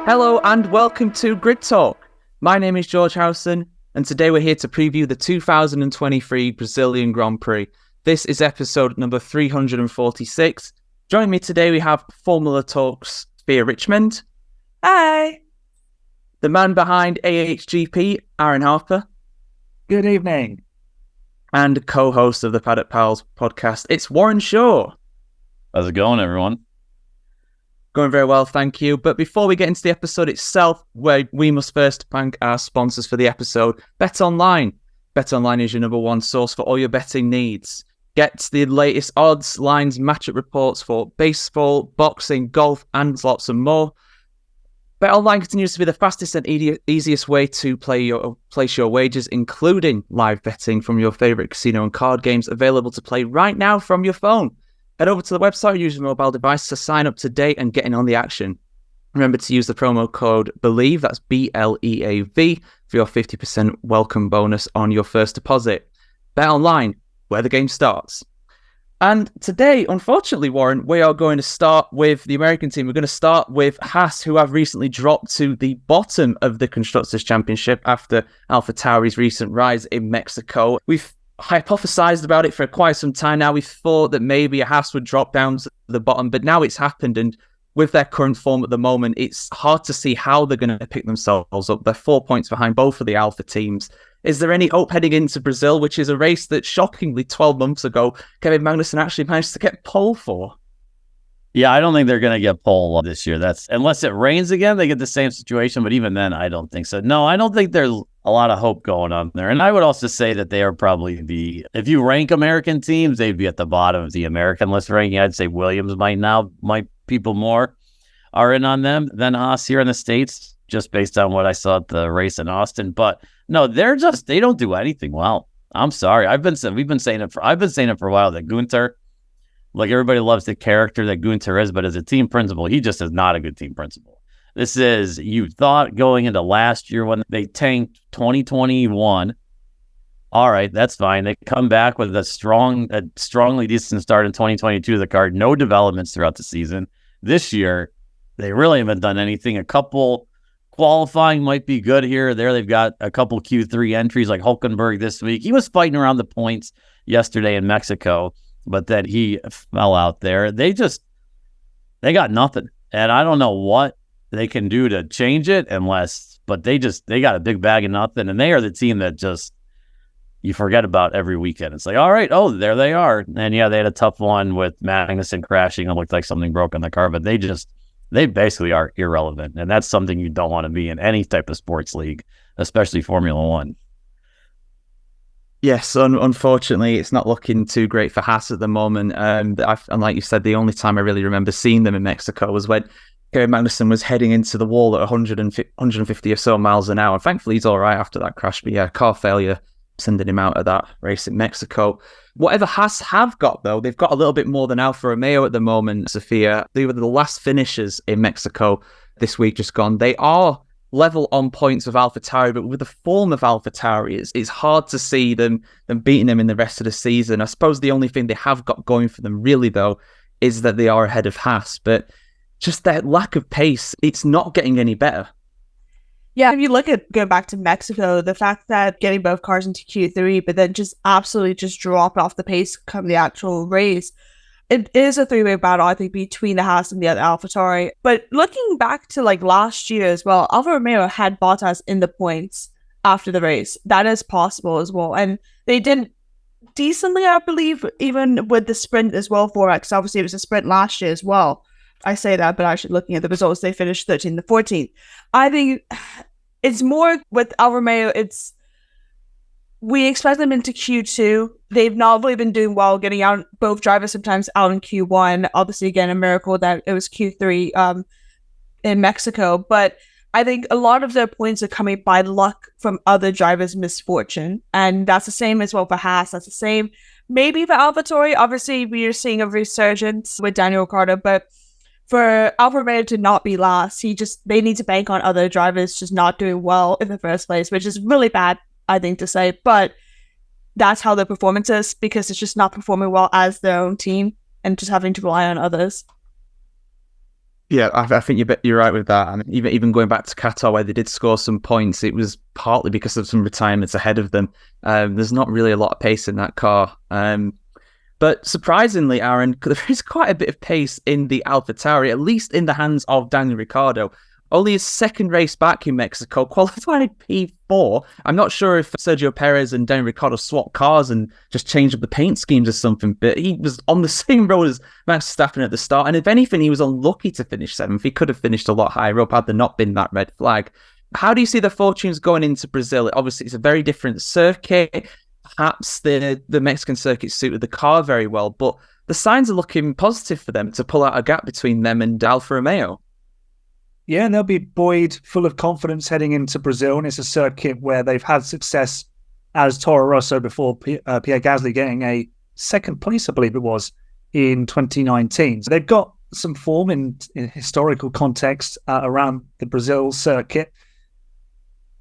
Hello and welcome to Grid Talk. My name is George Howson and today we're here to preview the 2023 Brazilian Grand Prix. This is episode number 346. Joining me today we have Formula Talk's Sophia Richmond. Hi. The man behind AHGP, Aaron Harper. Good evening. And co-host of the Paddock Pals podcast, it's Warren Schorr. How's it going, everyone? Going very well, thank you. But before we get into the episode itself, we must first thank our sponsors for the episode, BetOnline. BetOnline is your number one source for all your betting needs. Get the latest odds, lines, matchup reports for baseball, boxing, golf, and lots of more. BetOnline continues to be the fastest and easiest way to place your wagers, including live betting from your favorite casino and card games, available to play right now from your phone. Head over to the website, use your mobile device to sign up today and get in on the action. Remember to use the promo code BELIEVE, that's BLEAV, for your 50% welcome bonus on your first deposit. BetOnline, where the game starts. And today, unfortunately, Warren, we are going to start with the American team. We're going to start with Haas, who have recently dropped to the bottom of the Constructors' Championship after AlphaTauri's recent rise in Mexico. We've hypothesized about it for quite some time now. We thought that maybe a Haas would drop down to the bottom, but now it's happened, and with their current form at the moment, it's hard to see how they're going to pick themselves up. They're 4 points behind both of the Alpha teams. Is there any hope heading into Brazil, which is a race that, shockingly, 12 months ago, Kevin Magnussen actually managed to get pole for? Yeah, I don't think they're going to get pole this year. That's unless it rains again, they get the same situation. But even then, I don't think so. No, I don't think there's a lot of hope going on there. And I would also say that they are probably if you rank American teams, they'd be at the bottom of the American list ranking. I'd say Williams might people more are in on them than Haas here in the States, just based on what I saw at the race in Austin. But no, they don't do anything well. I'm sorry. I've been saying it for a while that Gunther, like, everybody loves the character that Gunther is, but as a team principal, he just is not a good team principal. You thought going into last year when they tanked 2021, all right, that's fine. They come back with a strongly decent start in 2022 of the card, no developments throughout the season. This year, they really haven't done anything. A couple qualifying might be good here or there. They've got a couple Q3 entries like Hulkenberg this week. He was fighting around the points yesterday in Mexico, but then he fell out there. They got nothing. And I don't know what they can do to change it but they got a big bag of nothing. And they are the team that just, you forget about every weekend. It's like, all right, there they are. And yeah, they had a tough one with Magnussen crashing. It looked like something broke in the car, but they basically are irrelevant. And that's something you don't want to be in any type of sports league, especially Formula One. Yes, unfortunately, it's not looking too great for Haas at the moment. And like you said, the only time I really remember seeing them in Mexico was when Kevin Magnussen was heading into the wall at 150 or so miles an hour. And thankfully, he's all right after that crash. But yeah, car failure sending him out of that race in Mexico. Whatever Haas have got, though, they've got a little bit more than Alfa Romeo at the moment, Sophia. They were the last finishers in Mexico this week just gone. They are level on points with AlphaTauri, but with the form of AlphaTauri, it's hard to see them beating them in the rest of the season. I suppose the only thing they have got going for them, really, though, is that they are ahead of Haas. But just their lack of pace, it's not getting any better. Yeah, if you look at going back to Mexico, the fact that getting both cars into Q3, but then just absolutely just drop off the pace come the actual race, it is a three-way battle, I think, between the Haas and the other AlphaTauri. But looking back to last year as well, Alfa Romeo had Bottas in the points after the race. That is possible as well. And they did decently, I believe, even with the sprint as well for it, because obviously it was a sprint last year as well. I say that, but actually looking at the results, they finished 13th to 14th. I think it's more with Alfa Romeo, we expect them into Q2. They've not really been doing well getting out, both drivers sometimes out in Q1. Obviously, again, a miracle that it was Q3 in Mexico. But I think a lot of their points are coming by luck from other drivers' misfortune. And that's the same as well for Haas. That's the same maybe for AlphaTauri. Obviously, we are seeing a resurgence with Daniel Ricciardo, but for Alfa Romeo to not be last, they need to bank on other drivers just not doing well in the first place, which is really bad, I think, to say. But that's how their performance is, because it's just not performing well as their own team and just having to rely on others. Yeah, I think you're right with that. I mean, even going back to Qatar, where they did score some points, it was partly because of some retirements ahead of them. There's not really a lot of pace in that car. But surprisingly, Aaron, there is quite a bit of pace in the AlphaTauri, at least in the hands of Daniel Ricciardo. Only his second race back in Mexico, qualified P4. I'm not sure if Sergio Perez and Daniel Ricciardo swapped cars and just changed up the paint schemes or something, but he was on the same road as Max Verstappen at the start. And if anything, he was unlucky to finish 7th. He could have finished a lot higher up had there not been that red flag. How do you see the fortunes going into Brazil? Obviously, it's a very different circuit. Perhaps the Mexican circuit suited the car very well, but the signs are looking positive for them to pull out a gap between them and Alfa Romeo. Yeah, and they'll be buoyed, full of confidence heading into Brazil, and it's a circuit where they've had success as Toro Rosso before Pierre Gasly getting a second place, I believe it was, in 2019. So they've got some form in historical context around the Brazil circuit.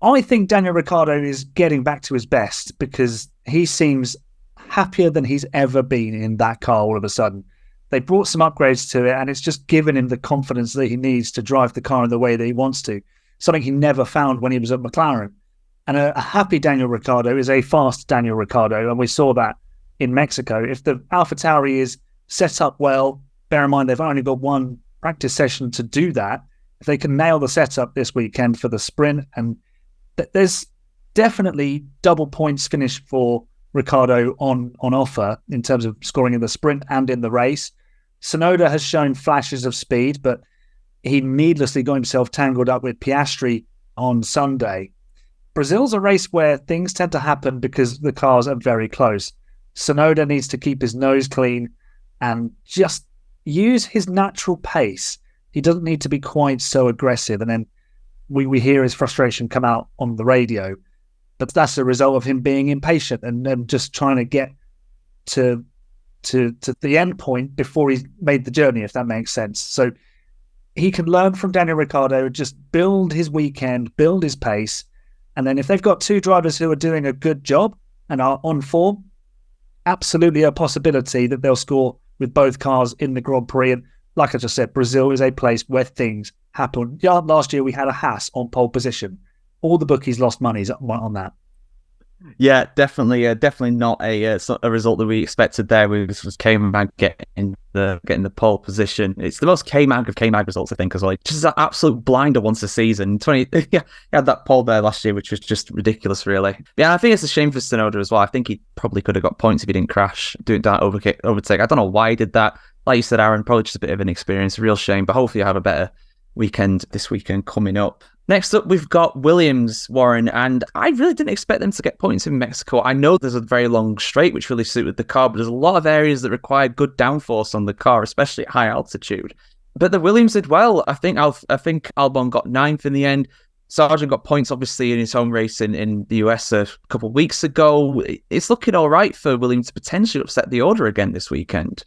I think Daniel Ricciardo is getting back to his best because he seems happier than he's ever been in that car all of a sudden. They brought some upgrades to it, and it's just given him the confidence that he needs to drive the car in the way that he wants to, something he never found when he was at McLaren. And a happy Daniel Ricciardo is a fast Daniel Ricciardo, and we saw that in Mexico. If the AlphaTauri is set up well, bear in mind they've only got one practice session to do that. If they can nail the setup this weekend for the sprint, and there's definitely double points finish for Ricciardo on offer in terms of scoring in the sprint and in the race. Tsunoda has shown flashes of speed, but he needlessly got himself tangled up with Piastri on Sunday. Brazil's a race where things tend to happen because the cars are very close. Tsunoda needs to keep his nose clean and just use his natural pace. He doesn't need to be quite so aggressive. And then we hear his frustration come out on the radio. But that's a result of him being impatient and just trying to get to the end point before he's made the journey, if that makes sense. So he can learn from Daniel Ricciardo, just build his weekend, build his pace. And then if they've got two drivers who are doing a good job and are on form, absolutely a possibility that they'll score with both cars in the Grand Prix. And like I just said, Brazil is a place where things happen. Yeah, last year we had a Haas on pole position. All the bookies lost money on that. Yeah, definitely not a result that we expected there. This was K-Mag getting the pole position. It's the most K-Mag of K-Mag results, I think, as well. Just an absolute blinder once a season. He had that pole there last year, which was just ridiculous, really. Yeah, I think it's a shame for Tsunoda as well. I think he probably could have got points if he didn't crash doing that overtake. I don't know why he did that. Like you said, Aaron, probably just a bit of an experience. Real shame, but hopefully you have a better weekend this weekend coming up. Next up, we've got Williams, Warren, and I really didn't expect them to get points in Mexico. I know there's a very long straight, which really suited the car, but there's a lot of areas that require good downforce on the car, especially at high altitude. But the Williams did well. I think Albon got 9th in the end. Sargent got points, obviously, in his home race in the US a couple of weeks ago. It's looking all right for Williams to potentially upset the order again this weekend.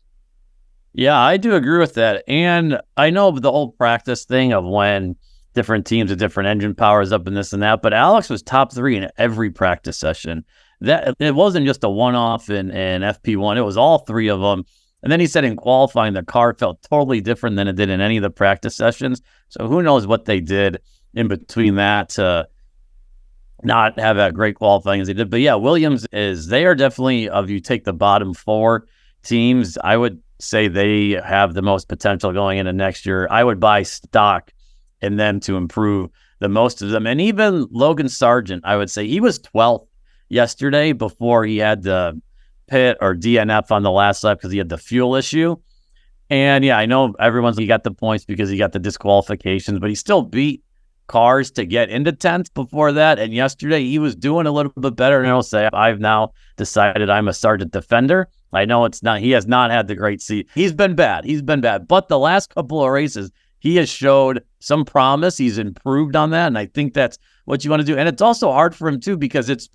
Yeah, I do agree with that. And I know the whole practice thing of when different teams with different engine powers up and this and that, but Alex was top 3 in every practice session. That it wasn't just a one-off in FP1, it was all 3 of them. And then he said in qualifying, the car felt totally different than it did in any of the practice sessions. So who knows what they did in between that to not have that great qualifying as they did. But yeah, Williams they are definitely, if you take the bottom 4 teams, I would say they have the most potential going into next year. I would buy stock in them to improve the most of them. And even Logan Sargent, I would say he was 12th yesterday before he had the pit or DNF on the last lap because he had the fuel issue. And yeah, I know he got the points because he got the disqualifications, but he still beat cars to get into 10th before that. And yesterday he was doing a little bit better. And I'll say I've now decided I'm a Sargent defender. I know he has not had the great seat. He's been bad. But the last couple of races, he has showed some promise. He's improved on that. And I think that's what you want to do. And it's also hard for him too, because it's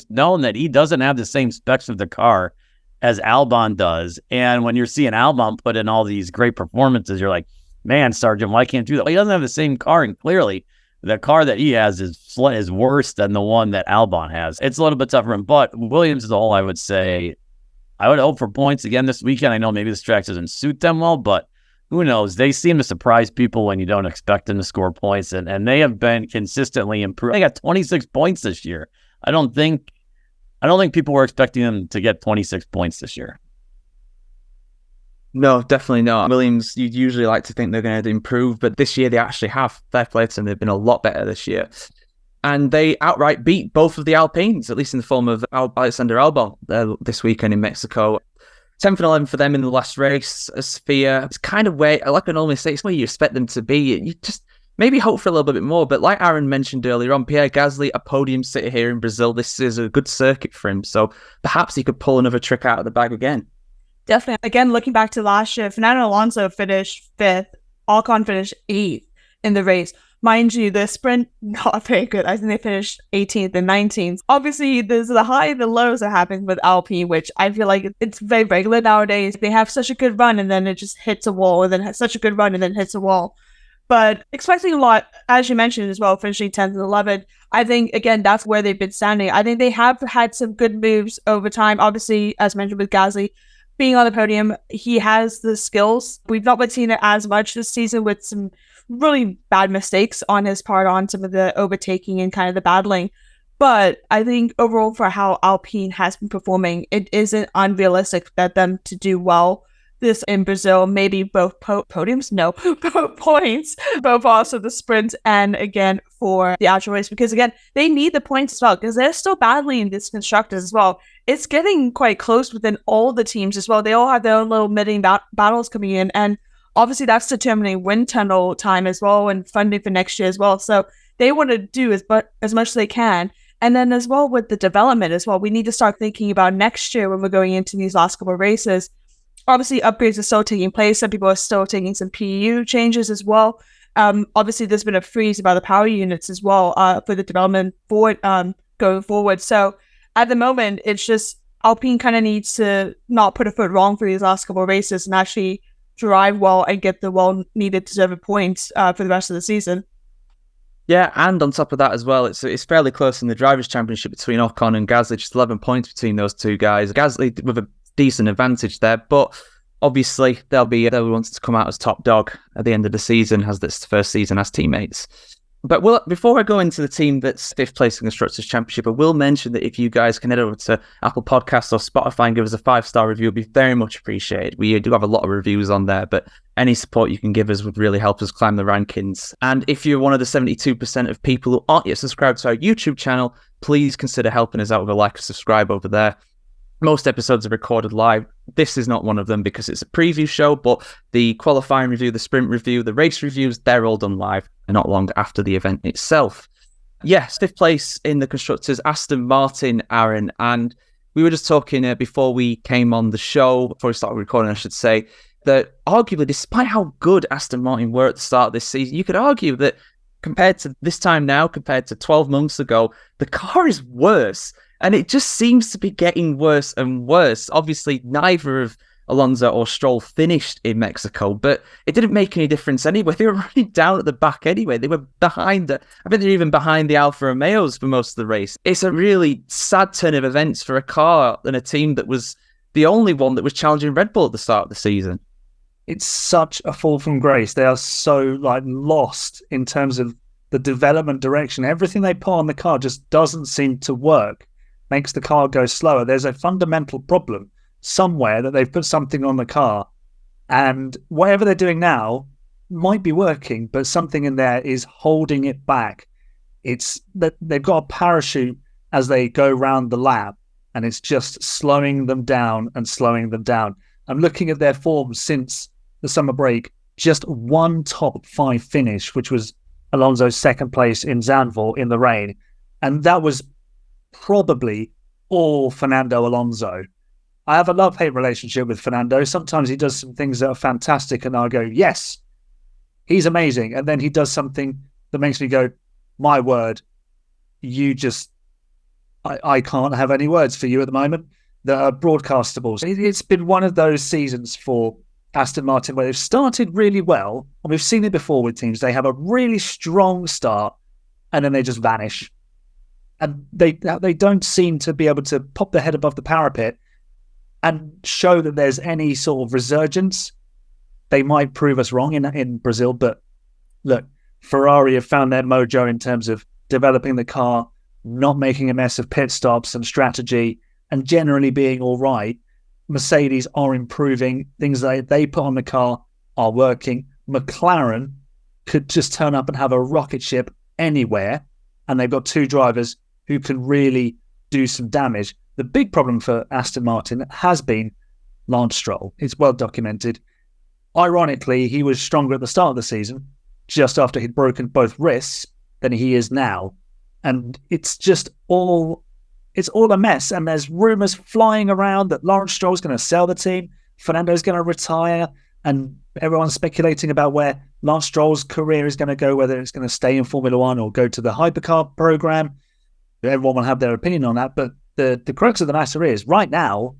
known that he doesn't have the same specs of the car as Albon does. And when you're seeing Albon put in all these great performances, you're like, man, Sargent, why can't you do that? Well, he doesn't have the same car. And clearly the car that he has is worse than the one that Albon has. It's a little bit tougher for him. But Williams as a whole, I would say, I would hope for points again this weekend. I know maybe this track doesn't suit them well, but who knows? They seem to surprise people when you don't expect them to score points, and they have been consistently improved. They got 26 points this year. I don't think people were expecting them to get 26 points this year. No, definitely not. Williams, you'd usually like to think they're going to improve, but this year they actually have. Fair play to them. They've been a lot better this year. And they outright beat both of the Alpines, at least in the form of Alexander Albon this weekend in Mexico. 10th and 11th for them in the last race. Sophia, it's kind of where, like I normally say, it's where you expect them to be. You just maybe hope for a little bit more. But like Aaron mentioned earlier on, Pierre Gasly, a podium sitter here in Brazil. This is a good circuit for him. So perhaps he could pull another trick out of the bag again. Definitely. Again, looking back to last year, Fernando Alonso finished 5th. Ocon finished 8th in the race. Mind you, the sprint, not very good. I think they finished 18th and 19th. Obviously, there's the high and the lows that happen with Alpine, which I feel like it's very regular nowadays. They have such a good run and then it just hits a wall, and then has such a good run and then hits a wall. But expecting a lot, as you mentioned as well, finishing 10th and 11th, I think, again, that's where they've been standing. I think they have had some good moves over time. Obviously, as mentioned with Gasly, being on the podium, he has the skills. We've not been seeing it as much this season with some really bad mistakes on his part on some of the overtaking and kind of the battling. But I think overall for how Alpine has been performing, it isn't unrealistic for them to do well this in Brazil. Maybe both podiums? No, both points, both also the sprint and again for the actual race. Because again, they need the points as well because they're still battling this constructors as well. It's getting quite close within all the teams as well. They all have their own little mid battles coming in, and obviously that's determining wind tunnel time as well and funding for next year as well. So they want to do as much as they can. And then as well with the development as well, we need to start thinking about next year when we're going into these last couple of races. Obviously upgrades are still taking place. Some people are still taking some PU changes as well. Obviously there's been a freeze about the power units as well for the development forward going forward. So at the moment, it's just Alpine kind of needs to not put a foot wrong for these last couple of races and actually drive well and get the well-needed deserved points for the rest of the season. Yeah, and on top of that as well, it's fairly close in the Drivers' Championship between Ocon and Gasly, just 11 points between those two guys. Gasly with a decent advantage there, but obviously they'll want to come out as top dog at the end of the season, as this first season as teammates. But before I go into the team that's 5th place in the Constructors' Championship, I will mention that if you guys can head over to Apple Podcasts or Spotify and give us a 5-star review, it'd be very much appreciated. We do have a lot of reviews on there, but any support you can give us would really help us climb the rankings. And if you're one of the 72% of people who aren't yet subscribed to our YouTube channel, please consider helping us out with a like and subscribe over there. Most episodes are recorded live. This is not one of them because it's a preview show, but the qualifying review, the sprint review, the race reviews, they're all done live and not long after the event itself. Yes, 5th place in the Constructors, Aston Martin, Aaron. And we were just talking before we came on the show, before we started recording, I should say, that arguably, despite how good Aston Martin were at the start of this season, you could argue that compared to this time now, compared to 12 months ago, the car is worse. And it just seems to be getting worse and worse. Obviously, neither of Alonso or Stroll finished in Mexico, but it didn't make any difference anyway. They were running down at the back anyway. They were behind I think they're even behind the Alfa Romeos for most of the race. It's a really sad turn of events for a car and a team that was the only one that was challenging Red Bull at the start of the season. It's such a fall from grace. They are so lost in terms of the development direction. Everything they put on the car just doesn't seem to work. Makes the car go slower. There's a fundamental problem somewhere that they've put something on the car, and whatever they're doing now might be working, but something in there is holding it back. It's that they've got a parachute as they go round the lap, and it's just slowing them down and slowing them down. I'm looking at their form since the summer break, just one top 5 finish, which was Alonso's 2nd place in Zandvoort in the rain, and that was probably all Fernando Alonso. I have a love-hate relationship with Fernando. Sometimes he does some things that are fantastic and I'll go, yes, he's amazing. And then he does something that makes me go, my word, you just, I can't have any words for you at the moment that are broadcastable. It's been one of those seasons for Aston Martin where they've started really well, and we've seen it before with teams. They have a really strong start and then they just vanish. And they don't seem to be able to pop their head above the parapet and show that there's any sort of resurgence. They might prove us wrong in Brazil, but look, Ferrari have found their mojo in terms of developing the car, not making a mess of pit stops and strategy, and generally being all right. Mercedes are improving. Things they put on the car are working. McLaren could just turn up and have a rocket ship anywhere, and they've got two drivers who can really do some damage. The big problem for Aston Martin has been Lance Stroll. It's well documented. Ironically, he was stronger at the start of the season, just after he'd broken both wrists, than he is now. And it's all a mess. And there's rumours flying around that Lawrence Stroll's going to sell the team, Fernando's going to retire, and everyone's speculating about where Lance Stroll's career is going to go, whether it's going to stay in Formula One or go to the hypercar program. Everyone will have their opinion on that. But the crux of the matter is, right now,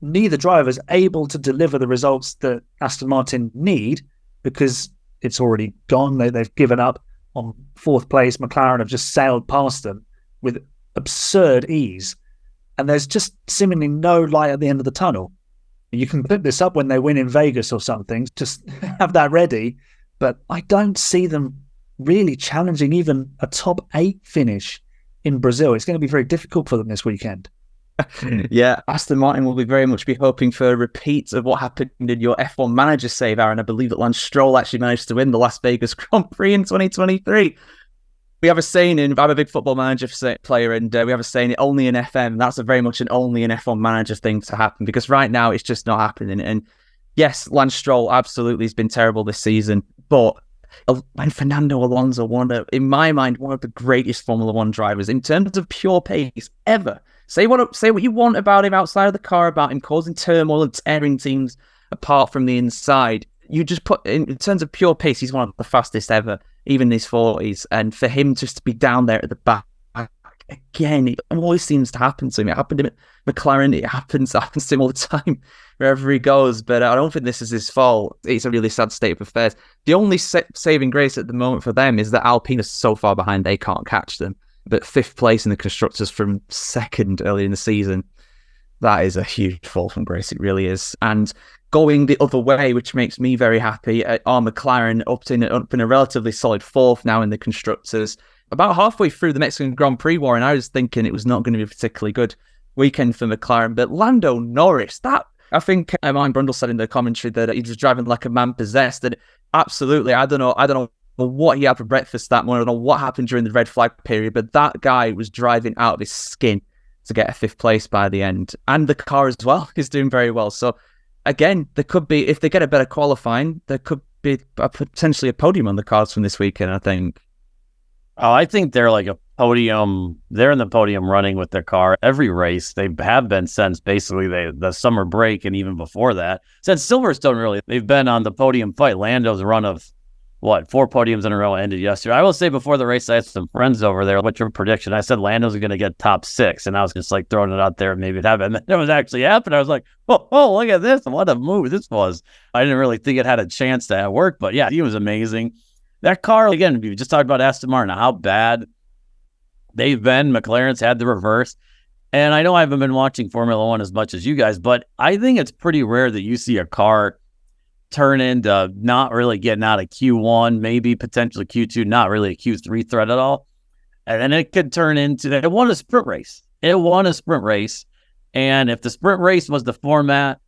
neither driver is able to deliver the results that Aston Martin need because it's already gone. They've given up on fourth place. McLaren have just sailed past them with absurd ease. And there's just seemingly no light at the end of the tunnel. You can put this up when they win in Vegas or something, just have that ready. But I don't see them really challenging even a top 8 finish in Brazil. It's going to be very difficult for them this weekend. Yeah, Aston Martin will very much be hoping for a repeat of what happened in your F1 manager save, Aaron. I believe that Lance Stroll actually managed to win the Las Vegas Grand Prix in 2023. We have a saying I'm a big football manager player, and we have a saying only in FM. That's very much an only in F1 manager thing to happen, because right now it's just not happening. And yes, Lance Stroll absolutely has been terrible this season, but when Fernando Alonso, in my mind, one of the greatest Formula One drivers in terms of pure pace ever. Say what you want about him outside of the car, about him causing turmoil and tearing teams apart from the inside. You just put in terms of pure pace, he's one of the fastest ever, even in his 40s. And for him just to be down there at the back again, it always seems to happen to him. It happened to him at McLaren. It happens to him all the time wherever he goes. But I don't think this is his fault. It's a really sad state of affairs. The only saving grace at the moment for them is that Alpine is so far behind they can't catch them. But 5th place in the constructors from 2nd early in the season, that is a huge fall from grace. It really is. And going the other way, which makes me very happy, are McLaren up in a relatively solid 4th now in the constructors. About halfway through the Mexican Grand Prix war, and I was thinking it was not going to be a particularly good weekend for McLaren. But Lando Norris, I think Martin Brundle said in the commentary that he was driving like a man possessed. And absolutely, I don't know what he had for breakfast that morning. I don't know what happened during the red flag period, but that guy was driving out of his skin to get a 5th place by the end. And the car as well is doing very well. So again, there could be, if they get a better qualifying, there could be potentially a podium on the cards from this weekend, I think. Oh, I think they're like a podium. They're in the podium running with their car every race. They have been since basically the summer break, and even before that. Since Silverstone, really, they've been on the podium fight. Lando's run of 4 podiums in a row ended yesterday. I will say before the race, I had some friends over there. What's your prediction? I said Lando's going to get top 6, and I was just like throwing it out there. Maybe it happened. And then it was actually happened. I was like, oh, look at this. What a move this was. I didn't really think it had a chance to work, but yeah, he was amazing. That car, again, we just talked about Aston Martin, how bad they've been. McLaren's had the reverse. And I know I haven't been watching Formula One as much as you guys, but I think it's pretty rare that you see a car turn into not really getting out of Q1, maybe potentially Q2, not really a Q3 threat at all. And then it could turn into, it won a sprint race. And if the sprint race was the format,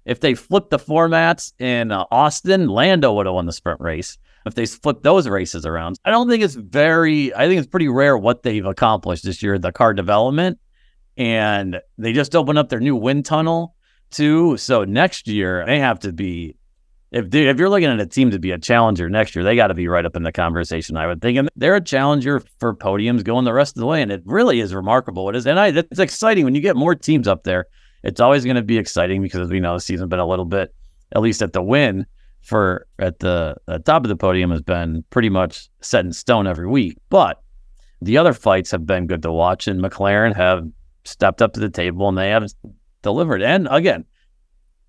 if they flipped the formats in Austin, Lando would have won the sprint race. If they flip those races around, I think it's pretty rare what they've accomplished this year, the car development. And they just opened up their new wind tunnel too. So next year they have to be, if you're looking at a team to be a challenger next year, they got to be right up in the conversation, I would think. And they're a challenger for podiums going the rest of the way. And it really is remarkable. It is. And it's exciting when you get more teams up there. It's always going to be exciting because, as we know, the season's been a little bit, at least at the win, at the top of the podium has been pretty much set in stone every week. But the other fights have been good to watch, and McLaren have stepped up to the table and they have delivered. And again,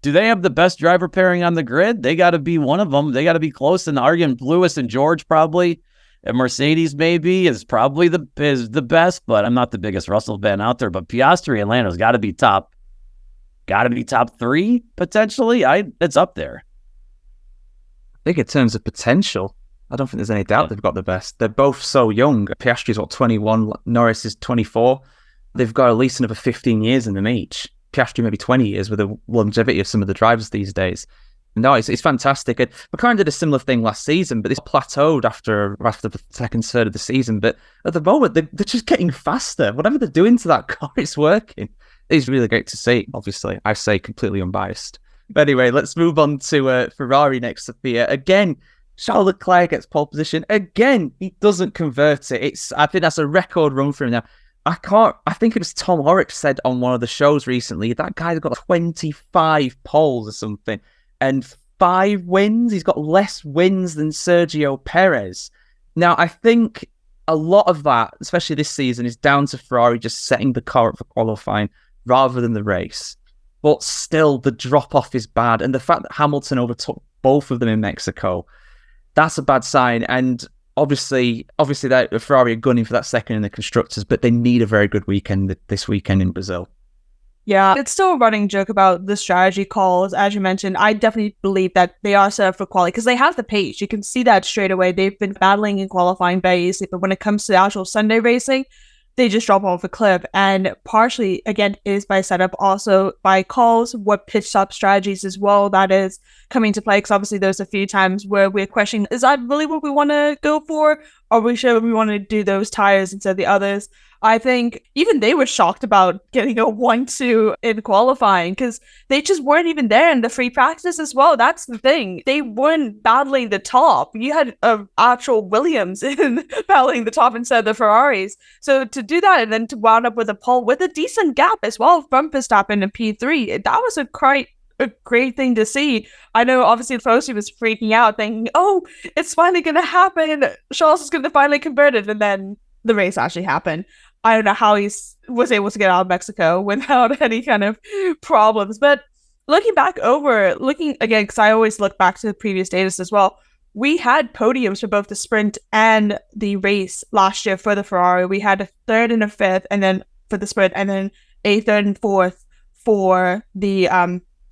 do they have the best driver pairing on the grid? They got to be one of them. They got to be close in the argument. Lewis and George probably, and Mercedes maybe is probably the best, but I'm not the biggest Russell fan out there. But Piastri and Lando's got to be top 3 potentially. It's up there. think in terms of potential, I don't think there's any doubt they've got the best. They're both so young. Piastri's 21, Norris is 24. They've got at least another 15 years in them each. Piastri maybe 20 years with the longevity of some of the drivers these days. No, it's fantastic. And McLaren did a similar thing last season, but it's plateaued after the second third of the season. But at the moment, they're just getting faster. Whatever they're doing to that car, it's working. It's really great to see, obviously. I say completely unbiased. But anyway, let's move on to Ferrari next, Sophia. Again, Charles Leclerc gets pole position. Again, he doesn't convert it. I think that's a record run for him now. I think it was Tom Horrocks said on one of the shows recently, that guy's got 25 poles or something. And 5 wins. He's got less wins than Sergio Perez. Now, I think a lot of that, especially this season, is down to Ferrari just setting the car up for qualifying rather than the race. But still, the drop-off is bad. And the fact that Hamilton overtook both of them in Mexico, that's a bad sign. And obviously that Ferrari are gunning for that second in the constructors, but they need a very good weekend this weekend in Brazil. Yeah, it's still a running joke about the strategy calls. As you mentioned, I definitely believe that they are set up for quality because they have the pace. You can see that straight away. They've been battling in qualifying very easily, but when it comes to the actual Sunday racing, they just drop off a cliff. And partially, again, is by setup, also by calls, what pit stop strategies as well that is coming to play. Because obviously there's a few times where we're questioning, is that really what we want to go for? Or are we sure we want to do those tires instead of the others? I think even they were shocked about getting a 1-2 in qualifying because they just weren't even there in the free practice as well. That's the thing. They weren't battling the top. You had actual Williams in battling the top instead of the Ferraris. So to do that and then to wound up with a pole with a decent gap as well from Verstappen and P3, that was a great thing to see. I know obviously Fossey was freaking out thinking, oh, it's finally going to happen. Charles is going to finally convert it. And then the race actually happened. I don't know how he was able to get out of Mexico without any kind of problems. But looking again, because I always look back to the previous data as well, we had podiums for both the sprint and the race last year for the Ferrari. We had a 3rd and a 5th, and then for the sprint, and then a 3rd and 4th for the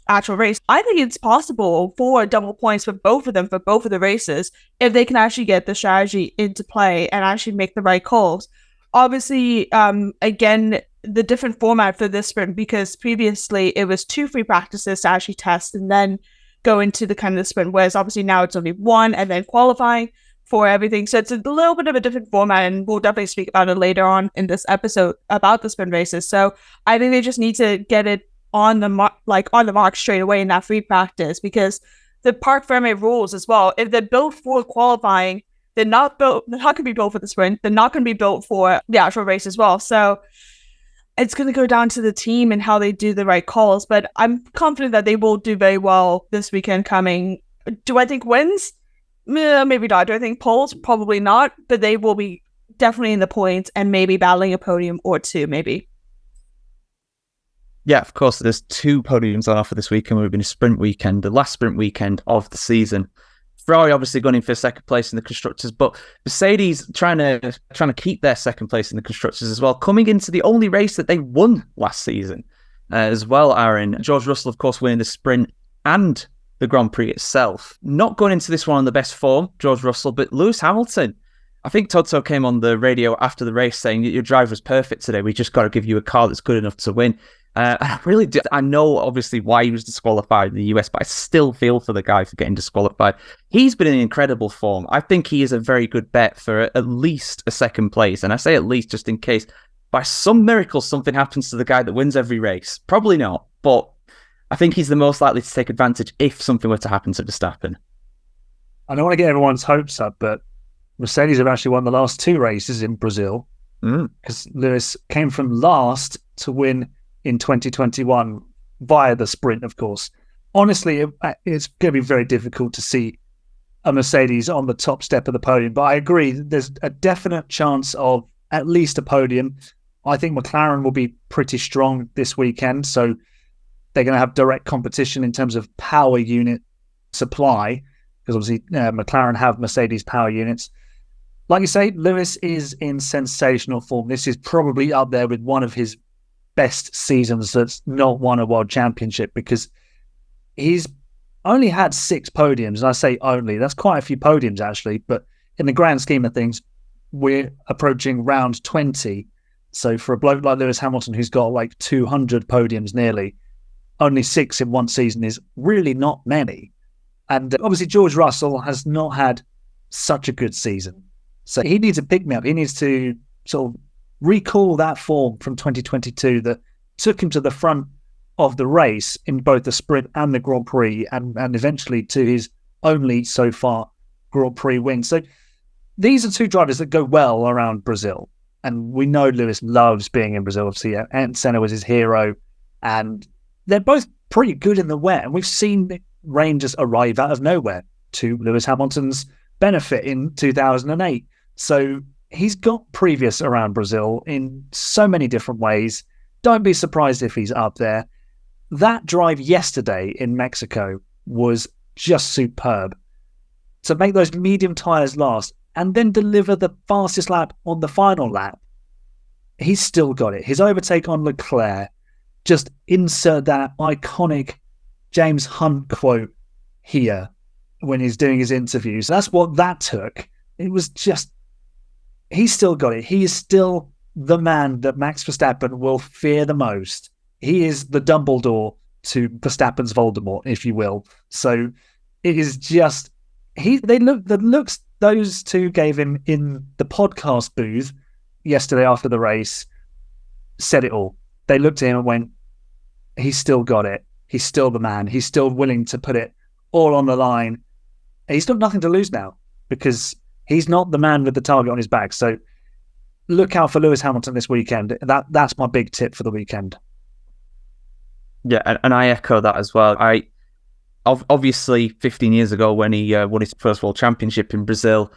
actual race. I think it's possible for double points for both of them for both of the races if they can actually get the strategy into play and actually make the right calls. Obviously, again, the different format for this sprint, because previously it was 2 free practices to actually test and then go into the kind of the sprint, whereas obviously now it's only 1 and then qualifying for everything. So it's a little bit of a different format, and we'll definitely speak about it later on in this episode about the sprint races. So I think they just need to get it on the mark straight away in that free practice, because the Parc Fermé rules as well, if they're built for qualifying, they're not going to be built for the sprint. They're not going to be built for the actual race as well. So it's going to go down to the team and how they do the right calls. But I'm confident that they will do very well this weekend coming. Do I think wins? Maybe not. Do I think poles? Probably not. But they will be definitely in the points and maybe battling a podium or 2, maybe. Yeah, of course. There's 2 podiums on offer this weekend. We've been a sprint weekend, the last sprint weekend of the season. Ferrari obviously going in for 2nd place in the constructors, but Mercedes trying to keep their 2nd place in the constructors as well, coming into the only race that they won last season as well, Aaron. George Russell, of course, winning the sprint and the Grand Prix itself. Not going into this one on the best form, George Russell, but Lewis Hamilton. I think Toto came on the radio after the race saying that your drive was perfect today. We just got to give you a car that's good enough to win. I really do. I know obviously why he was disqualified in the US, but I still feel for the guy for getting disqualified. He's been in incredible form. I think he is a very good bet for at least a 2nd place. And I say at least just in case by some miracle something happens to the guy that wins every race. Probably not, but I think he's the most likely to take advantage if something were to happen to Verstappen. I don't want to get everyone's hopes up, but Mercedes have actually won the last 2 races in Brazil because Lewis came from last to win in 2021 via the sprint, of course. Honestly, it's going to be very difficult to see a Mercedes on the top step of the podium, but I agree, there's a definite chance of at least a podium. I think McLaren will be pretty strong this weekend, so they're going to have direct competition in terms of power unit supply, because obviously McLaren have Mercedes power units. Like you say, Lewis is in sensational form. This is probably up there with one of his best seasons that's not won a world championship, because he's only had 6 podiums. And I say only, that's quite a few podiums actually. But in the grand scheme of things, we're approaching round 20. So for a bloke like Lewis Hamilton, who's got like 200 podiums nearly, only 6 in one season is really not many. And obviously George Russell has not had such a good season. So he needs a pick-me-up. He needs to sort of recall that form from 2022 that took him to the front of the race in both the sprint and the Grand Prix, and eventually to his only so far Grand Prix win. So these are 2 drivers that go well around Brazil. And we know Lewis loves being in Brazil. Obviously, Ayrton Senna was his hero. And they're both pretty good in the wet. And we've seen rain just arrive out of nowhere to Lewis Hamilton's benefit in 2008. So he's got previous around Brazil in so many different ways. Don't be surprised if he's up there. That drive yesterday in Mexico was just superb. To make those medium tyres last and then deliver the fastest lap on the final lap, he's still got it. His overtake on Leclerc, just insert that iconic James Hunt quote here when he's doing his interviews. That's what that took. It was just, he's still got it. He is still the man that Max Verstappen will fear the most. He is the Dumbledore to Verstappen's Voldemort, if you will. So it is just, the looks those 2 gave him in the podcast booth yesterday after the race said it all. They looked at him and went, he's still got it. He's still the man. He's still willing to put it all on the line. And he's got nothing to lose now because he's not the man with the target on his back. So look out for Lewis Hamilton this weekend. That's my big tip for the weekend. Yeah, and I echo that as well. Obviously 15 years ago when he won his first World Championship in Brazil,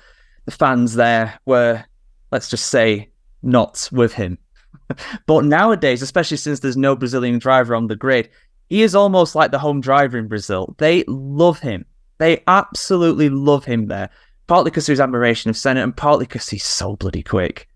the fans there were, let's just say, not with him. But nowadays, especially since there's no Brazilian driver on the grid, he is almost like the home driver in Brazil. They love him. They absolutely love him there. Partly because of his admiration of Senna and partly because he's so bloody quick.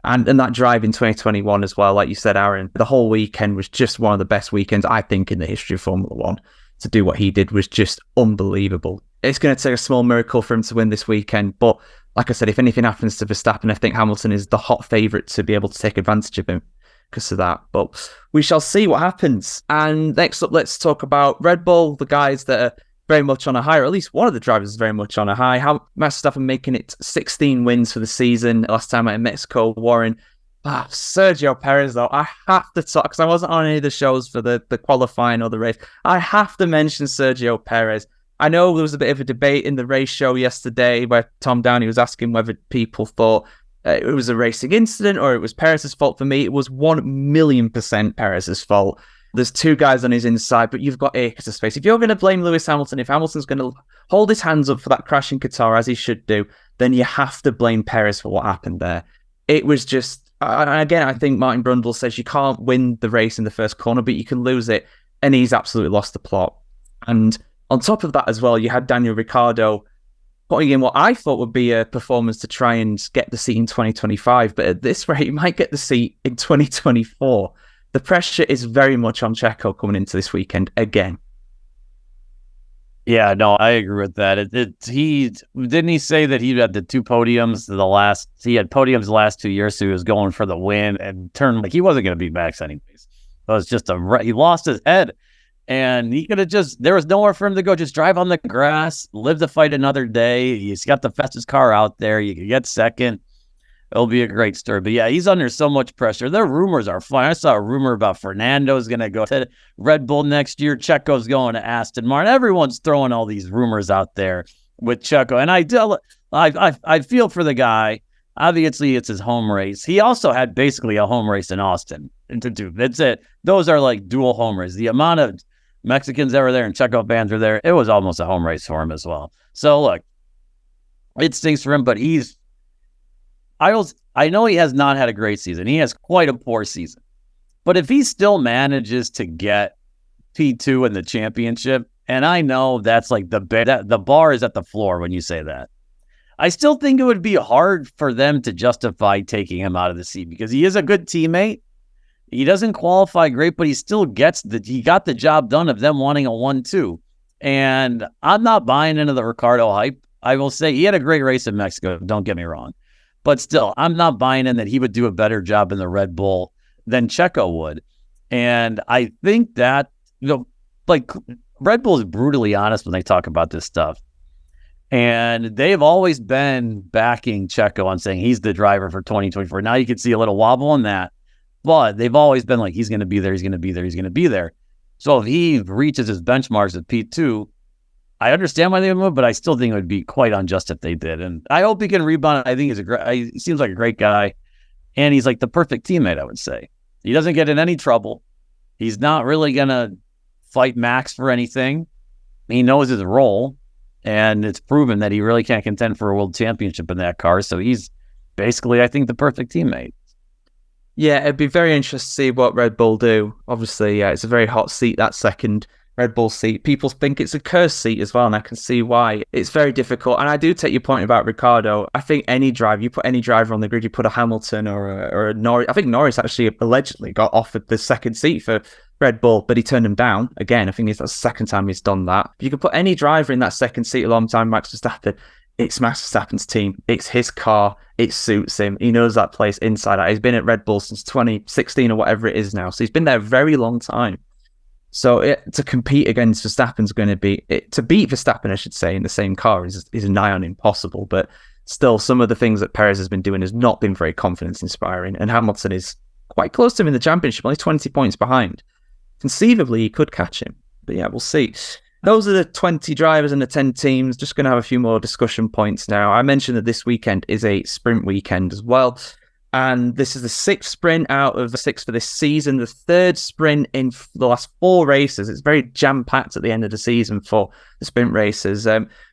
And that drive in 2021 as well, like you said, Aaron, the whole weekend was just one of the best weekends, I think, in the history of Formula One. To do what he did was just unbelievable. It's going to take a small miracle for him to win this weekend. But like I said, if anything happens to Verstappen, I think Hamilton is the hot favourite to be able to take advantage of him because of that. But we shall see what happens. And next up, let's talk about Red Bull, the guys that are very much on a high, or at least one of the drivers is very much on a high. How Max Verstappen making it 16 wins for the season. Last time out in Mexico, Warren. Sergio Perez, though, I have to talk, because I wasn't on any of the shows for the qualifying or the race. I have to mention Sergio Perez. I know there was a bit of a debate in the race show yesterday where Tom Downey was asking whether people thought it was a racing incident or it was Perez's fault. For me, it was 1,000,000% Perez's fault. There's 2 guys on his inside, but you've got acres of space. If you're going to blame Lewis Hamilton, if Hamilton's going to hold his hands up for that crash in Qatar, as he should do, then you have to blame Perez for what happened there. It was just, again, I think Martin Brundle says you can't win the race in the first corner, but you can lose it, and he's absolutely lost the plot. And on top of that as well, you had Daniel Ricciardo putting in what I thought would be a performance to try and get the seat in 2025, but at this rate, he might get the seat in 2024. The pressure is very much on Checo coming into this weekend again. Yeah, no, I agree with that. He didn't he say that he had the 2 podiums he had podiums the last 2 years, so he was going for the win and turned like he wasn't going to beat Max anyways. So it's just he lost his head, and he could have there was nowhere for him to go. Just drive on the grass, live to fight another day. He's got the fastest car out there. You can get second. It'll be a great story. But yeah, he's under so much pressure. Their rumors are flying. I saw a rumor about Fernando's going to go to Red Bull next year. Checo's going to Aston Martin. Everyone's throwing all these rumors out there with Checo. And I feel for the guy. Obviously, it's his home race. He also had basically a home race in Austin. That's it. Those are like dual home races. The amount of Mexicans that were there and Checo fans were there, it was almost a home race for him as well. So look, it stinks for him, but I know he has not had a great season. He has quite a poor season. But if he still manages to get P2 in the championship, and I know that's like the bar is at the floor when you say that, I still think it would be hard for them to justify taking him out of the seat because he is a good teammate. He doesn't qualify great, but he still he got the job done of them wanting a 1-2. And I'm not buying into the Ricciardo hype. I will say he had a great race in Mexico, don't get me wrong. But still, I'm not buying in that he would do a better job in the Red Bull than Checo would. And I think that, like Red Bull is brutally honest when they talk about this stuff. And they've always been backing Checo on saying he's the driver for 2024. Now you can see a little wobble in that, but they've always been like, he's going to be there, he's going to be there, he's going to be there. So if he reaches his benchmarks at P2, I understand why they would move, but I still think it would be quite unjust if they did. And I hope he can rebound. I think he seems like a great guy. And he's like the perfect teammate, I would say. He doesn't get in any trouble. He's not really going to fight Max for anything. He knows his role. And it's proven that he really can't contend for a world championship in that car. So he's basically, I think, the perfect teammate. Yeah, it'd be very interesting to see what Red Bull do. Obviously, yeah, it's a very hot seat, that second Red Bull seat. People think it's a cursed seat as well, and I can see why. It's very difficult. And I do take your point about Ricciardo. I think you put any driver on the grid, you put a Hamilton or a Norris. I think Norris actually allegedly got offered the second seat for Red Bull, but he turned him down. Again, I think that's the second time he's done that. If you could put any driver in that second seat alongside Max Verstappen, it's Max Verstappen's team. It's his car. It suits him. He knows that place inside out. He's been at Red Bull since 2016 or whatever it is now. So he's been there a very long time. So to compete against Verstappen's going to be... to beat Verstappen, I should say, in the same car is nigh on impossible. But still, some of the things that Perez has been doing has not been very confidence-inspiring. And Hamilton is quite close to him in the championship, only 20 points behind. Conceivably, he could catch him. But yeah, we'll see. Those are the 20 drivers and the 10 teams. Just going to have a few more discussion points now. I mentioned that this weekend is a sprint weekend as well. And this is the 6th sprint out of the 6 for this season. The 3rd sprint in the last 4 races. It's very jam-packed at the end of the season for the sprint races.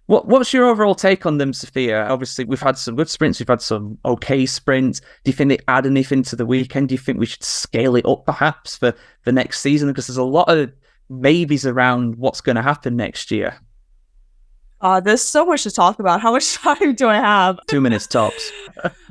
What's your overall take on them, Sophia? Obviously, we've had some good sprints. We've had some okay sprints. Do you think they add anything to the weekend? Do you think we should scale it up perhaps for the next season? Because there's a lot of maybes around what's going to happen next year. There's so much to talk about. How much time do I have? 2 minutes tops.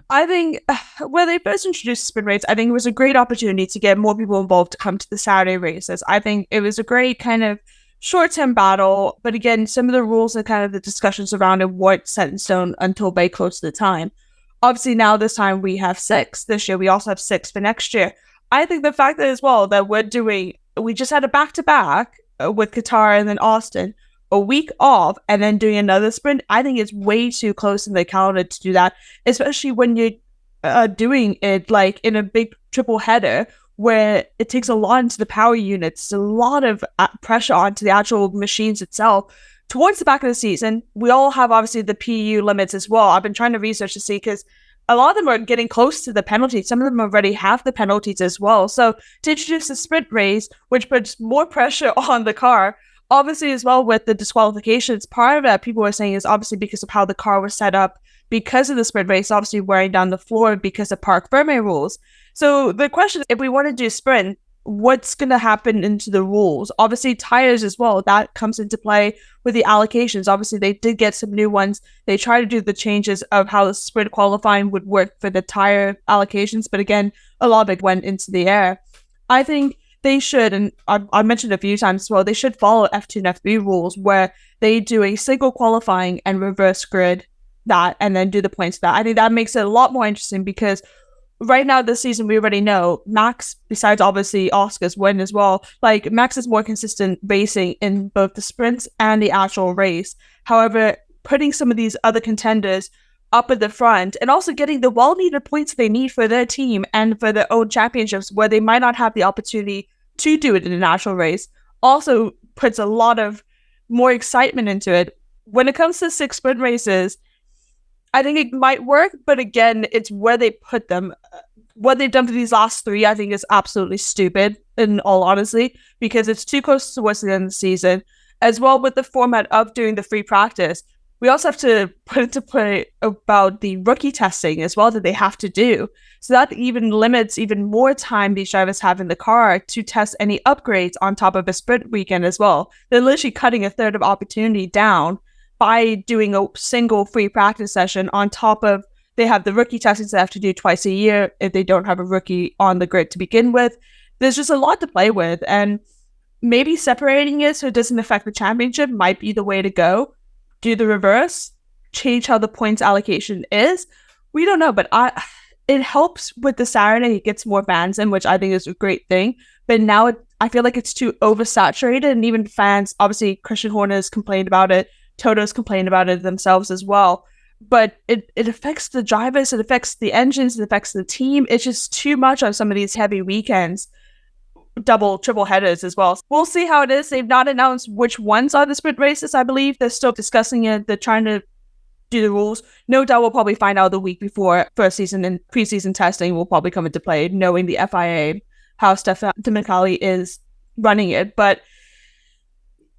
I think when they first introduced sprint race, I think it was a great opportunity to get more people involved to come to the Saturday races. I think it was a great kind of short-term battle, but again, some of the rules and kind of the discussions around it weren't set in stone until very close to the time. Obviously, now this time we have 6. This year we also have 6 for next year. I think the fact that as well that we just had a back-to-back with Qatar and then Austin, a week off, and then doing another sprint, I think it's way too close in the calendar to do that, especially when you're doing it like in a big triple header where it takes a lot into the power units, a lot of pressure onto the actual machines itself. Towards the back of the season, we all have obviously the PU limits as well. I've been trying to research to see because a lot of them are getting close to the penalties. Some of them already have the penalties as well. So to introduce a sprint race, which puts more pressure on the car, obviously as well with the disqualifications, part of that people were saying is obviously because of how the car was set up, because of the sprint race, obviously wearing down the floor because of Parc Fermé rules. So the question is, if we want to do sprint, what's going to happen into the rules? Obviously tires as well, that comes into play with the allocations. Obviously they did get some new ones. They try to do the changes of how the sprint qualifying would work for the tire allocations, but again, a lot of it went into the air. I think they should, and I mentioned a few times as well, they should follow F2 and F3 rules where they do a single qualifying and reverse grid that and then do the points for that. I think that makes it a lot more interesting because right now this season we already know Max, besides obviously Oscar's win as well, like Max is more consistent racing in both the sprints and the actual race. However, putting some of these other contenders up at the front and also getting the well-needed points they need for their team and for their own championships where they might not have the opportunity to do it in an actual race also puts a lot of more excitement into it. When it comes to 6 sprint races, I think it might work, but again, it's where they put them. What they've done for these last 3, I think is absolutely stupid, in all honesty, because it's too close towards the end of the season. As well with the format of doing the free practice, we also have to put into play about the rookie testing as well that they have to do. So that even limits even more time these drivers have in the car to test any upgrades on top of a sprint weekend as well. They're literally cutting a third of opportunity down by doing a single free practice session on top of they have the rookie testings they have to do twice a year if they don't have a rookie on the grid to begin with. There's just a lot to play with. And maybe separating it so it doesn't affect the championship might be the way to go. Do the reverse, change how the points allocation is. We don't know, but it helps with the Saturday. It gets more fans in, which I think is a great thing. But now I feel like it's too oversaturated, and even fans, obviously Christian Horner's complained about it, Toto's complained about it themselves as well. But it affects the drivers, it affects the engines, it affects the team. It's just too much on some of these heavy weekends. Double, triple headers as well. We'll see how it is. They've not announced which ones are the sprint races, I believe. They're still discussing it. They're trying to do the rules. No doubt we'll probably find out the week before first season, and preseason testing will probably come into play, knowing the FIA, how Stefan Domenicali is running it. But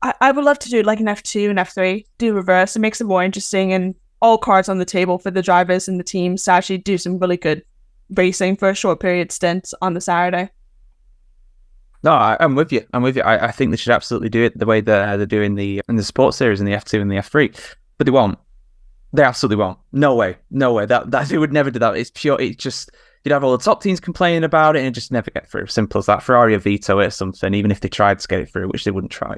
I would love to do like an F2 and F3, do reverse. It makes it more interesting, and all cards on the table for the drivers and the teams to actually do some really good racing for a short period stint on the Saturday. No, I'm with you. I think they should absolutely do it the way they're doing in the sports series in the F2 and the F3, but they won't. They absolutely won't. No way. That they would never do that. It's pure. It's just you'd have all the top teams complaining about it and just never get through. Simple as that. Ferrari would veto it or something, even if they tried to get it through, which they wouldn't try.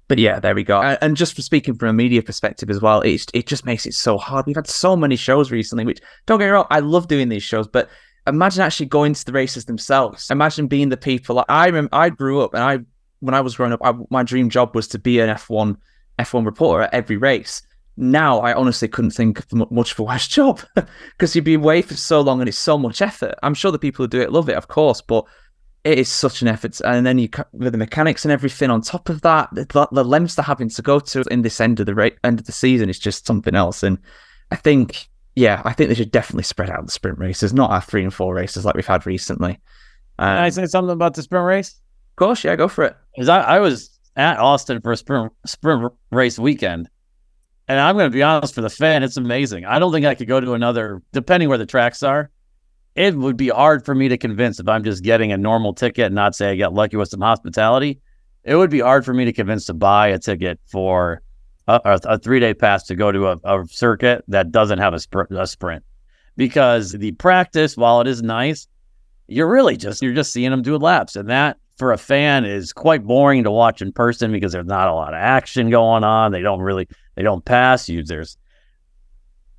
But yeah, there we go. And just for speaking from a media perspective as well, it just makes it so hard. We've had so many shows recently, which don't get me wrong, I love doing these shows, but imagine actually going to the races themselves. Imagine being the people. I remember I grew up, and when I was growing up, my dream job was to be an F1 reporter at every race. Now I honestly couldn't think of much of a worse job because you'd be away for so long and it's so much effort. I'm sure the people who do it love it, of course, but it is such an effort. And then with the mechanics and everything on top of that, the lengths they're having to go to in this end of the season is just something else. And I think they should definitely spread out the sprint races, not our 3 and 4 races like we've had recently. Can I say something about the sprint race? Of course, yeah, go for it. Because I was at Austin for a sprint race weekend, and I'm going to be honest, for the fan, it's amazing. I don't think I could go to another, depending where the tracks are. It would be hard for me to convince if I'm just getting a normal ticket and not say I got lucky with some hospitality. It would be hard for me to convince to buy a ticket for a 3-day pass to go to a circuit that doesn't have a sprint, because the practice, while it is nice, you're just seeing them do laps, and that for a fan is quite boring to watch in person because there's not a lot of action going on. They don't pass you. There's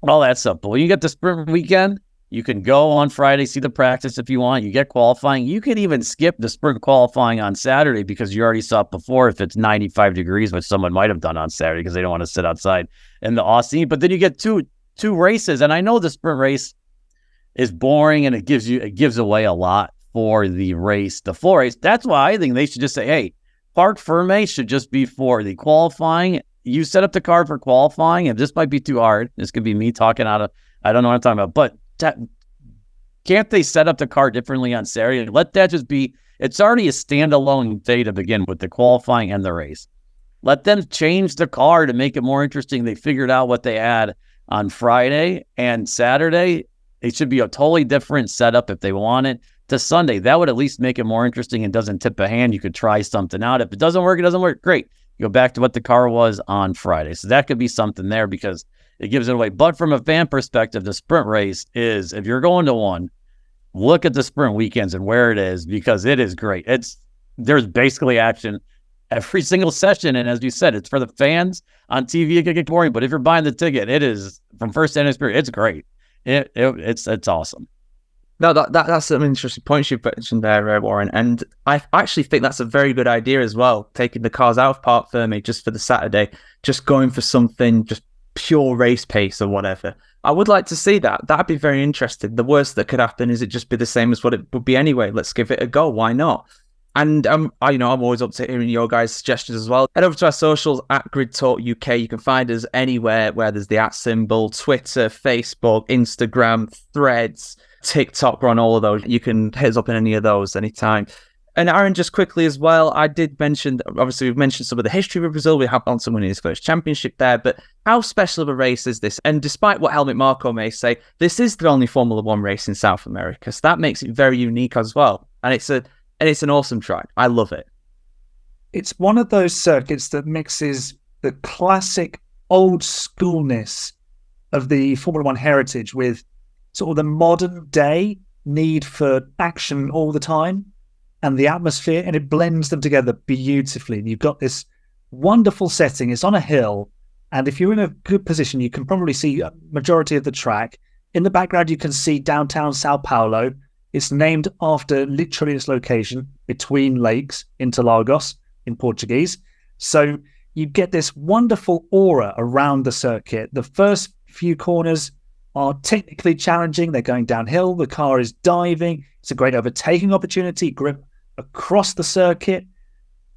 all that stuff. But when you get the sprint weekend, you can go on Friday, see the practice if you want. You get qualifying. You can even skip the sprint qualifying on Saturday because you already saw it before if it's 95 degrees, which someone might have done on Saturday because they don't want to sit outside in the Austin. But then you get two races, and I know the sprint race is boring and it gives away a lot for the race, the full race. That's why I think they should just say, hey, Parc Fermé should just be for the qualifying. You set up the card for qualifying, and this might be too hard. This could be me talking out of, I don't know what I'm talking about, but can't they set up the car differently on Saturday? Let that just be, it's already a standalone day to begin with, the qualifying and the race. Let them change the car to make it more interesting. They figured out what they had on Friday and Saturday. It should be a totally different setup if they want it to Sunday. That would at least make it more interesting and doesn't tip a hand. You could try something out. If it doesn't work, it doesn't work. Great. You go back to what the car was on Friday. So that could be something there because it gives it away. But from a fan perspective, the sprint race is, if you're going to one, look at the sprint weekends and where it is, because it is great. There's basically action every single session. And as you said, it's for the fans. On TV, it could get boring, but if you're buying the ticket, it is, from first to end experience, it's great. It's awesome. No, that's an interesting point you mentioned there, Warren. And I actually think that's a very good idea as well, taking the cars out of Parc Fermé just for the Saturday, just going for something, just pure race pace or whatever. I would like to see that. That'd be very interesting. The worst that could happen is it just be the same as what it would be anyway. Let's give it a go. Why not? And I'm always up to hearing your guys' suggestions as well. Head over to our socials at Grid Talk UK. You can find us anywhere where there's the @ symbol, Twitter, Facebook, Instagram, Threads, TikTok. We're on all of those. You can hit us up in any of those anytime. And Aaron, just quickly as well, I did mention, obviously we've mentioned some of the history of Brazil. We have Howson winning his first championship there, but how special of a race is this? And despite what Helmut Marko may say, this is the only Formula One race in South America. So that makes it very unique as well. And it's an awesome track. I love it. It's one of those circuits that mixes the classic old schoolness of the Formula One heritage with sort of the modern day need for action all the time. and the atmosphere, and it blends them together beautifully. And you've got this wonderful setting. It's on a hill, and if you're in a good position, you can probably see a majority of the track. In the background, you can see downtown Sao Paulo. It's named after literally its location between lakes, Interlagos in Portuguese. So you get this wonderful aura around the circuit. The first few corners are technically challenging. They're going downhill. The car is diving. It's a great overtaking opportunity, grip across the circuit.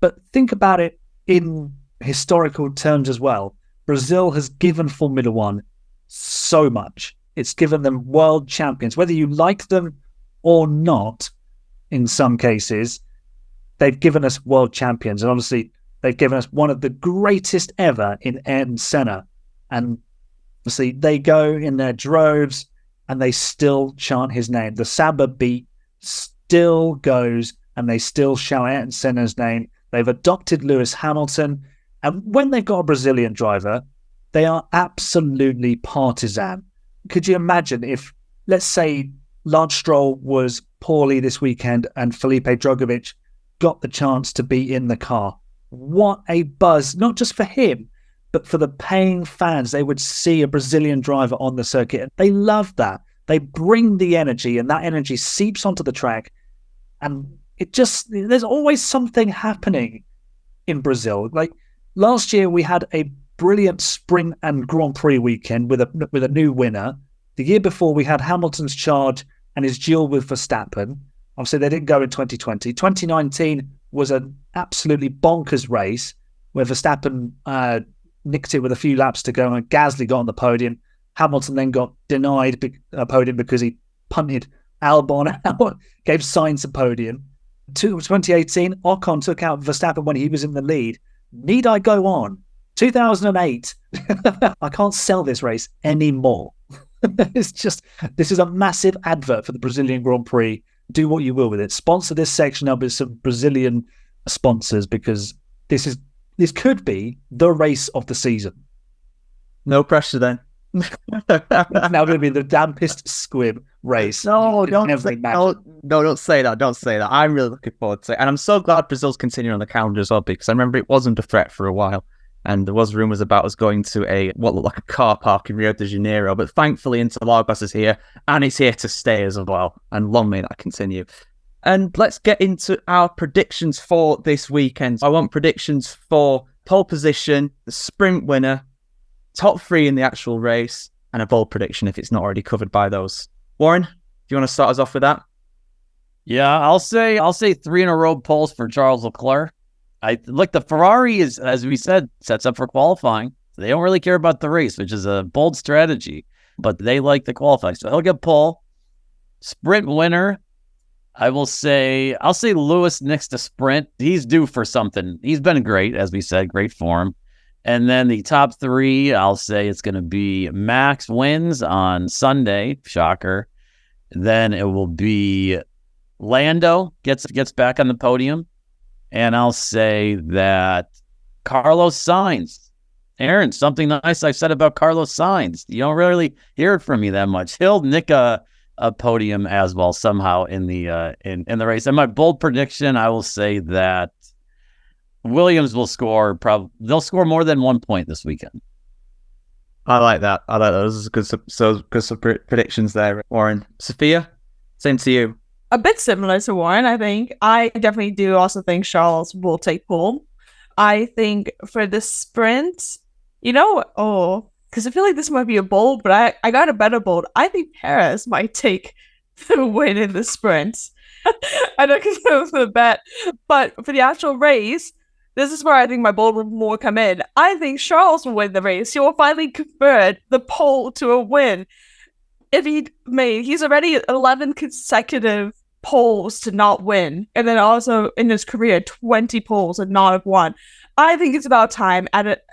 But think about it in historical terms as well. Brazil has given Formula One so much. It's given them world champions. Whether you like them or not, in some cases, they've given us world champions. And honestly, they've given us one of the greatest ever in Ayrton Senna. And obviously, they go in their droves and they still chant his name. The Samba beat still goes and they still shout Ayrton Senna's name. They've adopted Lewis Hamilton. And when they've got a Brazilian driver, they are absolutely partisan. Could you imagine if, let's say, Lance Stroll was poorly this weekend and Felipe Drogovic got the chance to be in the car? What a buzz, not just for him, but for the paying fans. They would see a Brazilian driver on the circuit. They love that. They bring the energy, and that energy seeps onto the track. And there's always something happening in Brazil. Like last year, we had a brilliant sprint and Grand Prix weekend with a new winner. The year before, we had Hamilton's charge and his duel with Verstappen. Obviously, they didn't go in 2020. 2019 was an absolutely bonkers race where Verstappen nicked it with a few laps to go and Gasly got on the podium. Hamilton then got denied a podium because he punted Albon out, gave Sainz a podium. 2018, Ocon took out Verstappen when he was in the lead. Need I go on? 2008, I can't sell this race anymore. This is a massive advert for the Brazilian Grand Prix. Do what you will with it. Sponsor this section up with some Brazilian sponsors, because this could be the race of the season. No pressure then. It's now going to be the dampest squib race. No, don't say that. Don't say that. I'm really looking forward to it. And I'm so glad Brazil's continuing on the calendar as well, because I remember it wasn't a threat for a while. And there was rumours about us going to what looked like a car park in Rio de Janeiro. But thankfully, Interlagos is here, and it's here to stay as well. And long may that continue. And let's get into our predictions for this weekend. I want predictions for pole position, the sprint winner, top three in the actual race, and a bold prediction if it's not already covered by those. Warren, do you want to start us off with that? Yeah, I'll say 3 in a row poles for Charles Leclerc. The Ferrari is, as we said, sets up for qualifying. They don't really care about the race, which is a bold strategy, but they like the qualifying. So he'll get pole. Sprint winner, I'll say Lewis next to sprint. He's due for something. He's been great, as we said, great form. And then the top 3, I'll say it's going to be Max wins on Sunday, shocker. Then it will be Lando gets back on the podium. And I'll say that Carlos Sainz. Aaron, something nice I said about Carlos Sainz. You don't really hear it from me that much. He'll nick a podium as well somehow in the race. And my bold prediction, I will say that Williams will score. They'll score more than 1 point this weekend. I like that. Those are good predictions there, Warren. Sophia, same to you. A bit similar to Warren, I think. I definitely do also think Charles will take pole. I think for the sprint, because I feel like this might be a bold, but I got a better bold. I think Perez might take the win in the sprint. I know because it was a bet, but for the actual race, this is where I think my bold will more come in. I think Charles will win the race. He will finally convert the pole to a win. If he's already 11 consecutive poles to not win, and then also in his career 20 poles and not have won. I think it's about time,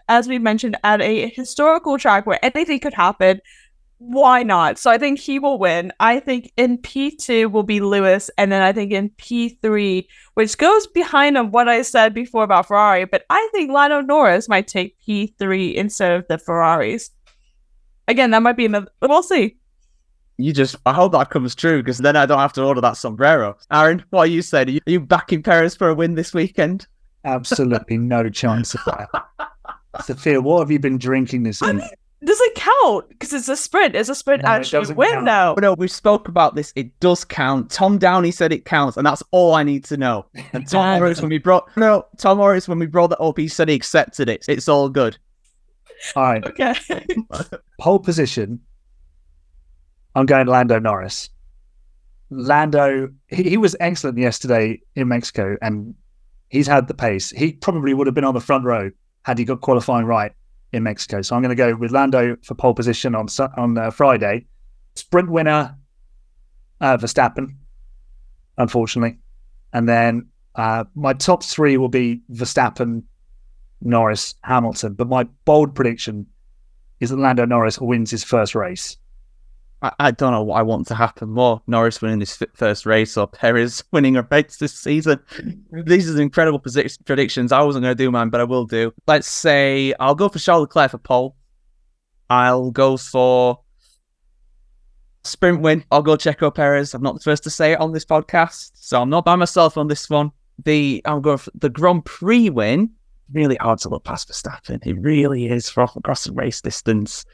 as we mentioned, at a historical track where anything could happen. Why not? So I think he will win. I think in P2 will be Lewis, and then I think in P3, which goes behind on what I said before about Ferrari, but I think Lando Norris might take P3 instead of the Ferraris. Again, that might be another. We'll see. I hope that comes true, because then I don't have to order that sombrero. Aaron, what are you saying? Are you backing Perez for a win this weekend? Absolutely no chance of that. Sophia, what have you been drinking this evening? Does it count? Because it's a sprint. Is a sprint No, it actually doesn't win count. now? No, we spoke about this. It does count. Tom Downey said it counts, and that's all I need to know. And Tom Morris, when we brought that up, he said he accepted it. It's all good. All right. Okay. Pole position. I'm going Lando Norris. Lando, he was excellent yesterday in Mexico, and he's had the pace. He probably would have been on the front row had he got qualifying right in Mexico. So I'm going to go with Lando for pole position on Friday. Sprint winner, Verstappen, unfortunately. And then my top three will be Verstappen, Norris, Hamilton. But my bold prediction is that Lando Norris wins his first race. I don't know what I want to happen more. Norris winning his first race or Perez winning a race this season. These are incredible predictions. I wasn't going to do mine, but I will do. Let's say I'll go for Charles Leclerc for pole. I'll go for sprint win. I'll go Checo Perez. I'm not the first to say it on this podcast, so I'm not by myself on this one. I'm going for the Grand Prix win. Really hard to look past Verstappen. It really is for across the race distance.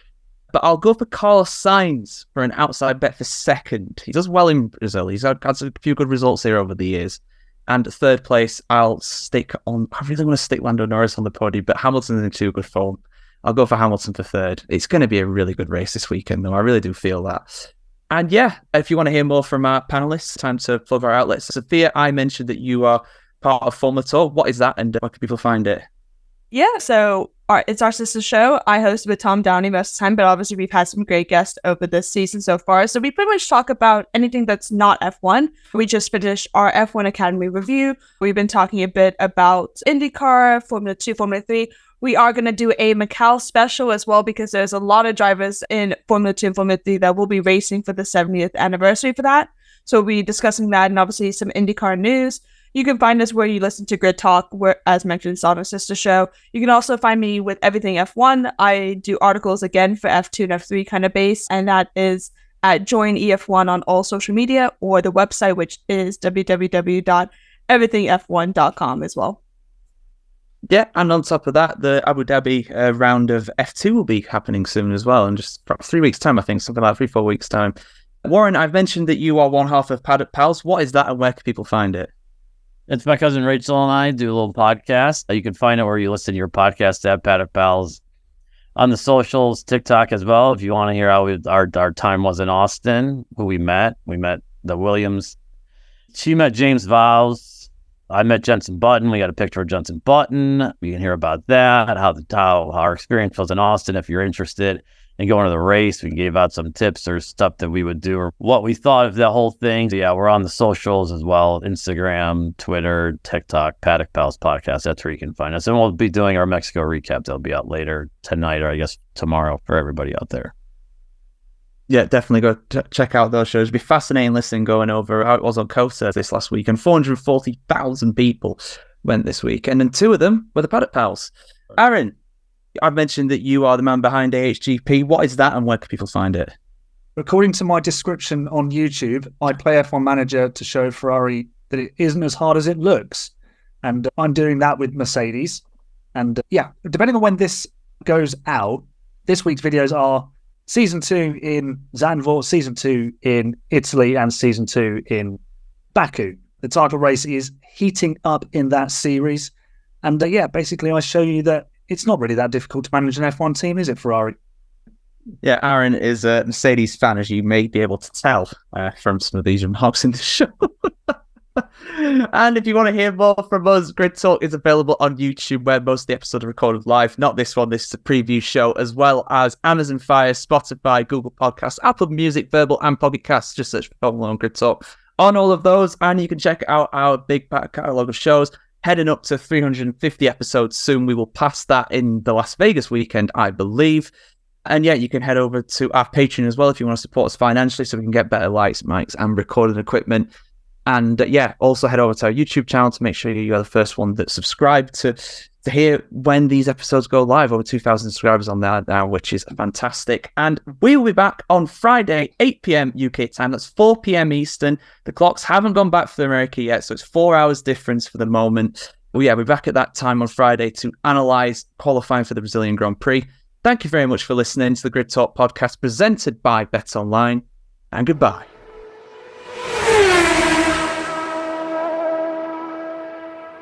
But I'll go for Carlos Sainz for an outside bet for second. He does well in Brazil. He's had a few good results here over the years. And third place, I really want to stick Lando Norris on the podium, but Hamilton's in too good form. I'll go for Hamilton for third. It's going to be a really good race this weekend, though. I really do feel that. And yeah, if you want to hear more from our panelists, time to plug our outlets. Sophia, I mentioned that you are part of Formula Tour. What is that, and where can people find it? Yeah, so it's our sister show. I host with Tom Downey most of the time, but obviously we've had some great guests over this season so far. So we pretty much talk about anything that's not F1. We just finished our F1 Academy review. We've been talking a bit about IndyCar, Formula 2, Formula 3. We are going to do a Macau special as well, because there's a lot of drivers in Formula 2 and Formula 3 that will be racing for the 70th anniversary for that. So we'll be discussing that, and obviously some IndyCar news. You can find us where you listen to Grid Talk, where, as mentioned, it's on our sister show. You can also find me with everything F1. I do articles again for F2 and F3 kind of base, and that is at Join EF1 on all social media, or the website, which is www.everythingf1.com as well. Yeah, and on top of that, the Abu Dhabi round of F2 will be happening soon as well, in just 3 weeks' time, I think, something like 3-4 weeks' time. Warren, I've mentioned that you are one half of Paddock Pals. What is that, and where can people find it? It's my cousin Rachel and I do a little podcast. You can find it where you listen to your podcast at Paddock Pals, on the socials, TikTok as well. If you want to hear how our time was in Austin, who we met the Williams. She met James Vowles. I met Jenson Button. We got a picture of Jenson Button. You can hear about that, how our experience was in Austin. If you're interested in going to the race, we gave out some tips or stuff that we would do or what we thought of the whole thing. So yeah, we're on the socials as well. Instagram, Twitter, TikTok, Paddock Pals Podcast. That's where you can find us. And we'll be doing our Mexico recap. That'll be out later tonight, or I guess tomorrow, for everybody out there. Yeah, definitely go check out those shows. It'll be fascinating listening, going over how it was on Coaster this last week. And 440,000 people went this week. And then 2 of them were the Paddock Pals. Aaron, I've mentioned that you are the man behind AHGP. What is that, and where can people find it? According to my description on YouTube, I play F1 Manager to show Ferrari that it isn't as hard as it looks. And I'm doing that with Mercedes. And yeah, depending on when this goes out, this week's videos are Season 2 in Zandvoort, Season 2 in Italy, and Season 2 in Baku. The title race is heating up in that series. And yeah, basically I show you that it's not really that difficult to manage an F1 team, is it, Ferrari? Yeah, Aaron is a Mercedes fan, as you may be able to tell from some of these remarks in the show. And if you want to hear more from us, Grid Talk is available on YouTube, where most of the episodes are recorded live. Not this one, this is a preview show, as well as Amazon Fire, Spotify, Google Podcasts, Apple Music, Verbal, and Pocket Casts. Just search for Formula One Grid Talk on all of those, and you can check out our big back catalogue of shows. Heading up to 350 episodes soon. We will pass that in the Las Vegas weekend, I believe. And yeah, you can head over to our Patreon as well if you want to support us financially, so we can get better lights, mics, and recording equipment. And yeah, also head over to our YouTube channel to make sure you are the first one that subscribe to to hear when these episodes go live. Over 2,000 subscribers on there now, which is fantastic. And we will be back on Friday, 8 p.m. UK time. That's 4 p.m. Eastern. The clocks haven't gone back for America yet, so it's 4 hours difference for the moment. Well, yeah, we're back at that time on Friday to analyse qualifying for the Brazilian Grand Prix. Thank you very much for listening to the Grid Talk podcast presented by Bet Online, and goodbye.